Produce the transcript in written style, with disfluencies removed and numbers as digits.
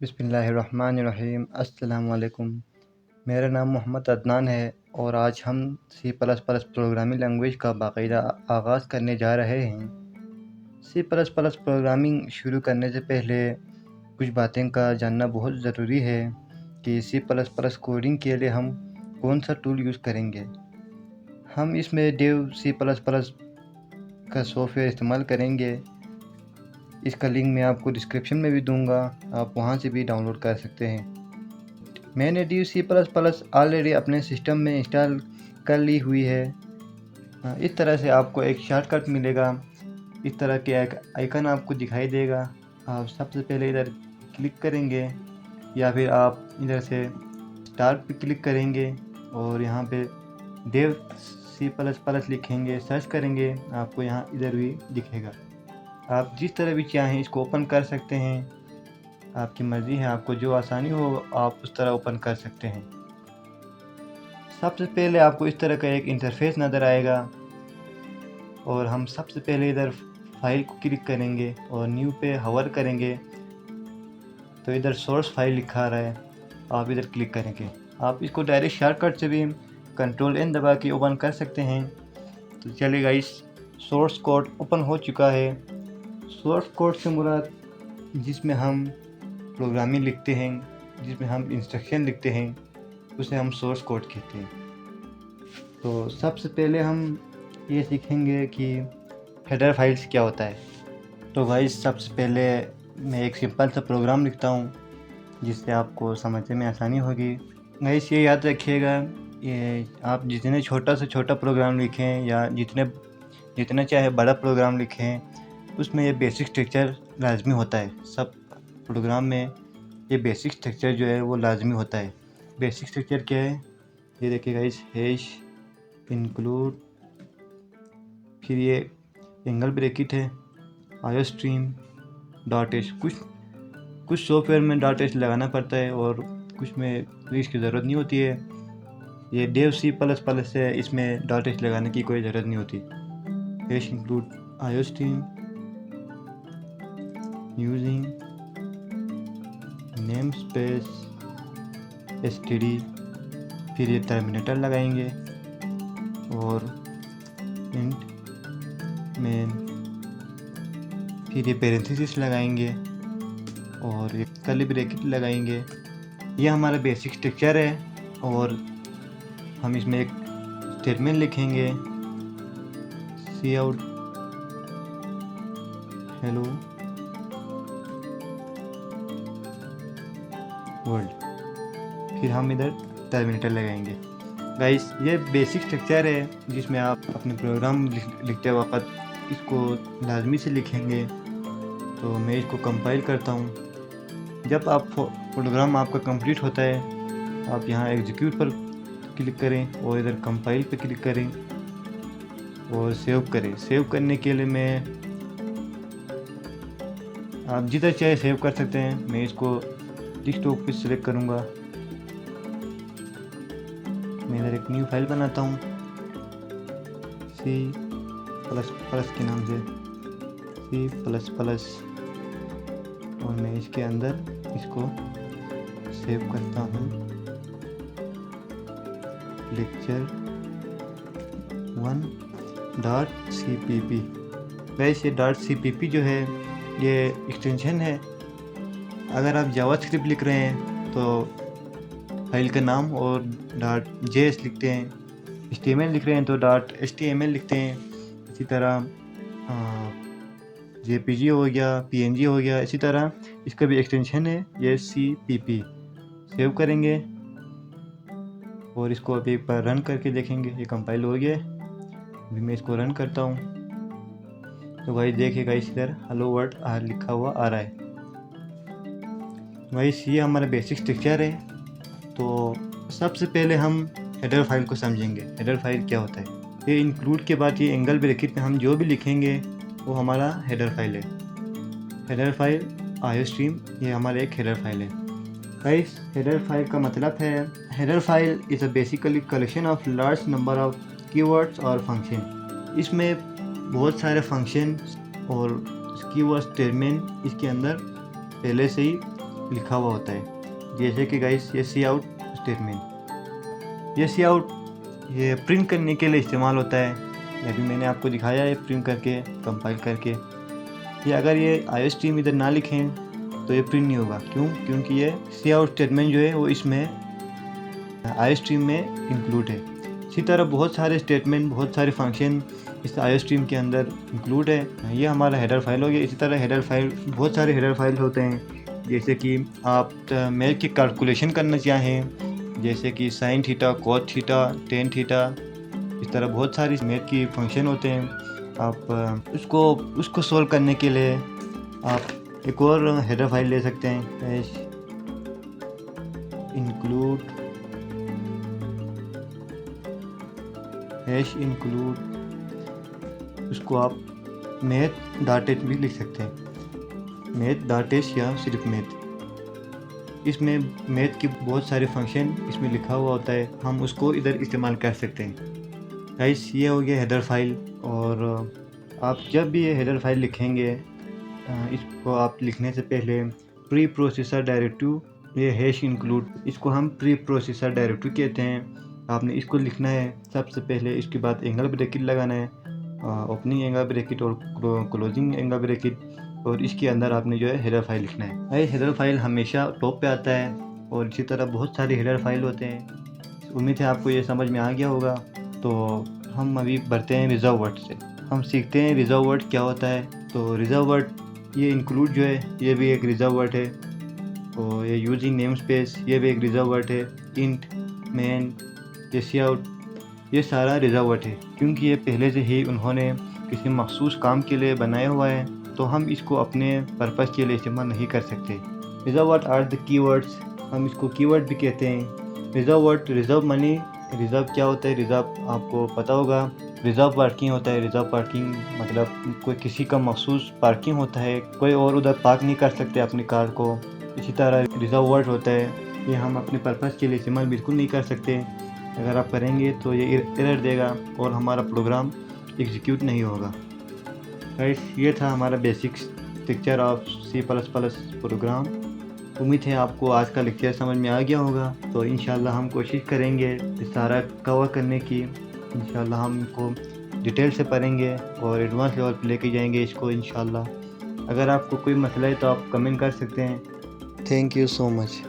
बिस्मिल्लाहिर्रहमानिर्रहीम। अस्सलामुअलैकुम। मेरा नाम मोहम्मद अदनान है और आज हम C++ प्रोग्रामिंग लैंग्वेज का बाकायदा आगाज़ करने जा रहे हैं। C++ प्रोग्रामिंग शुरू करने से पहले कुछ बातें का जानना बहुत ज़रूरी है कि C++ कोडिंग के लिए हम कौन सा टूल यूज़ करेंगे। हम इसमें डेव C++ का सॉफ्टवेयर इस्तेमाल करेंगे। इसका लिंक मैं आपको डिस्क्रिप्शन में भी दूंगा, आप वहां से भी डाउनलोड कर सकते हैं। मैंने डेव C++ ऑलरेडी अपने सिस्टम में इंस्टॉल कर ली हुई है। इस तरह से आपको एक शॉर्टकट मिलेगा। इस तरह के एक आइकन आपको दिखाई देगा। आप सबसे पहले इधर क्लिक करेंगे या फिर आप इधर से स्टार्ट पे क्लिक करेंगे और यहाँ पे डेव C++ लिखेंगे, सर्च करेंगे, आपको यहाँ इधर भी दिखेगा। आप जिस तरह भी चाहें इसको ओपन कर सकते हैं, आपकी मर्ज़ी है, आपको जो आसानी हो आप उस तरह ओपन कर सकते हैं। सबसे पहले आपको इस तरह का एक इंटरफेस नज़र आएगा और हम सबसे पहले इधर फाइल को क्लिक करेंगे और न्यू पे हवर करेंगे तो इधर सोर्स फाइल लिखा आ रहा है, आप इधर क्लिक करेंगे। आप इसको डायरेक्ट शॉर्टकट से भी Ctrl+N दबा के ओपन कर सकते हैं। तो चलिए गाइस, सोर्स कोड ओपन हो चुका है। सोर्स कोड से मुराद जिसमें हम प्रोग्रामिंग लिखते हैं, जिसमें हम इंस्ट्रक्शन लिखते हैं, उसे हम सोर्स कोड कहते हैं। तो सबसे पहले हम ये सीखेंगे कि हेडर फाइल्स क्या होता है। तो गाइस, सबसे पहले मैं एक सिंपल सा प्रोग्राम लिखता हूँ जिससे आपको समझने में आसानी होगी। गाइस, ये याद रखिएगा, ये आप जितने छोटा से छोटा प्रोग्राम लिखें या जितना चाहे बड़ा प्रोग्राम लिखें, उसमें ये बेसिक स्ट्रक्चर लाजमी होता है। सब प्रोग्राम में ये बेसिक स्ट्रक्चर जो है वो लाजमी होता है। बेसिक स्ट्रक्चर क्या है, ये देखिए गाइस, हैश इंक्लूड, फिर ये एंगल ब्रैकेट है, आयोस्ट्रीम, डॉट एच। कुछ सॉफ्टवेयर में डॉट एच लगाना पड़ता है और कुछ में इसकी ज़रूरत नहीं होती है। ये डेव C++ से इसमें डॉट एच लगाने की कोई ज़रूरत नहीं होती। Hash include iostream using name space std, फिर ये टर्मिनेटर लगाएंगे और इंट मेन, फिर ये पेरेंथेसिस लगाएंगे और एक कर्ली ब्रैकेट लगाएंगे। ये हमारा बेसिक स्ट्रक्चर है और हम इसमें एक स्टेटमेंट लिखेंगे, काउट हेलो वर्ल्ड, फिर हम इधर टर्मिनेटर लगाएंगे। गाइस, ये बेसिक स्ट्रक्चर है जिसमें आप अपने प्रोग्राम लिखते वक्त इसको लाजमी से लिखेंगे। तो मैं इसको कंपाइल करता हूँ। जब आप प्रोग्राम आपका कंप्लीट होता है, आप यहाँ एग्जीक्यूट पर क्लिक करें और इधर कंपाइल पर क्लिक करें और सेव करें। सेव करने के लिए मैं आप जिधर चाहे सेव कर सकते हैं। मैं इसको डेस्कटॉप पे सिलेक्ट करूँगा। मैं इधर एक न्यू फाइल बनाता हूँ C++ के नाम से, C++, और मैं इसके अंदर इसको सेव करता हूँ, lecture1.cpp। वैसे ये .cpp जो है ये एक्सटेंशन है। अगर आप जावास्क्रिप्ट लिख रहे हैं तो फाइल का नाम और .js लिखते हैं, HTML लिख रहे हैं तो .html लिखते हैं। इसी तरह JPG हो गया, PNG हो गया, इसी तरह इसका भी एक्सटेंशन है, ये CPP। सेव करेंगे और इसको अभी एक बार रन करके देखेंगे। ये कंपाइल हो गया। अभी मैं इसको रन करता हूँ तो भाई देखिएगा, इस इधर हेलो वर्ल्ड लिखा हुआ आ रहा है। भाई ये हमारा बेसिक स्ट्रक्चर है। तो सबसे पहले हम हेडर फाइल को समझेंगे। हेडर फाइल क्या होता है, ये इंक्लूड के बाद ये एंगल ब्रैकेट में हम जो भी लिखेंगे वो हमारा हेडर फाइल है। हेडर फाइल आयोस्ट्रीम, ये हमारा एक हेडर फाइल है। गाइस, हेडर फाइल का मतलब है, header file is a basically collection of large number of keywords और फंक्शन। इसमें बहुत सारे फंक्शन और कीवर्ड स्टेटमेंट इसके अंदर पहले से ही लिखा हुआ होता है। जैसे कि गाइस ये सी आउट स्टेटमेंट, ये सी आउट ये प्रिंट करने के लिए इस्तेमाल होता है। ये भी मैंने आपको दिखाया है प्रिंट करके, कंपाइल करके। ये अगर ये IOSTream इधर ना लिखें तो ये प्रिंट नहीं होगा। क्यों? क्योंकि ये सी आउट स्टेटमेंट जो है वो इसमें IOSTream में इंक्लूड है। इसी तरह बहुत सारे स्टेटमेंट, बहुत सारे फंक्शन इस IOSTream के अंदर इंक्लूड है। ये हमारा हेडर फाइल हो गया। इसी तरह हेडर फाइल, बहुत सारे हेडर फाइल होते हैं। जैसे कि आप मैथ की कैलकुलेशन करना चाहें, जैसे कि sine theta, cos theta, tan theta, इस तरह बहुत सारी मैथ की फंक्शन होते हैं। आप उसको सोल्व करने के लिए आप एक और हेडर फाइल ले सकते हैं, include, उसको आप मैथ डाटेश भी लिख सकते हैं, मैथ डाटेश या सिर्फ मैथ। इसमें मैथ की बहुत सारे फंक्शन इसमें लिखा हुआ होता है, हम उसको इधर इस्तेमाल कर सकते हैं। गाइस ये हो गया हेडर फाइल। और आप जब भी ये हेडर फाइल लिखेंगे, इसको आप लिखने से पहले प्री प्रोसेसर डायरेक्टिव, ये #include, इसको हम प्री प्रोसेसर डायरेक्टिव कहते हैं। आपने इसको लिखना है सबसे पहले। इसके बाद एंगल ब्रैकेट लगाना है, ओपनिंग एंगल ब्रैकेट और क्लोजिंग एंगल ब्रैकेट, और इसके अंदर आपने जो है हेडर फाइल लिखना है। ये हेडर फाइल हमेशा टॉप पे आता है, और इसी तरह बहुत सारे हेडर फाइल होते हैं। उम्मीद है आपको ये समझ में आ गया होगा। तो हम अभी बढ़ते हैं रिजर्व वर्ड से, हम सीखते हैं रिजर्व वर्ड क्या होता है। तो रिजर्व वर्ड ये इंक्लूड जो है ये भी एक रिजर्व वर्ड है, और ये यूजिंग नेम स्पेस ये भी एक रिजर्व वर्ड है। इंट, मेन, ये सी आउट, ये सारा रिजर्व वर्ड है, क्योंकि ये पहले से ही उन्होंने किसी मखसूस काम के लिए बनाया हुआ है, तो हम इसको अपने पर्पज़ के लिए इस्तेमाल नहीं कर सकते। Reserve word are the keywords, हम इसको कीवर्ड भी कहते हैं। Reserve word, reserve money, reserve क्या होता है? रिजर्व आपको पता होगा, रिजर्व पार्किंग होता है। रिजर्व पार्किंग मतलब कोई किसी का मखसूस पार्किंग होता है, कोई और उधर पार्क नहीं कर सकते अपनी कार को। इसी तरह रिजर्व वर्ड होता है, ये हम अपने पर्पज़ के लिए इस्तेमाल बिल्कुल नहीं कर सकते। अगर आप करेंगे तो ये एरर देगा और हमारा प्रोग्राम एग्जीक्यूट नहीं होगा। गाइस ये था हमारा basic structure of C++ program. उम्मीद है आपको आज का लेक्चर समझ में आ गया होगा। तो इंशाल्लाह हम कोशिश करेंगे इस सारा कवर करने की। इंशाल्लाह हम इनको डिटेल से पढ़ेंगे और एडवांस लेवल पे लेके जाएंगे इसको इंशाल्लाह। अगर आपको कोई मसला है तो आप कमेंट कर सकते हैं। Thank you so much.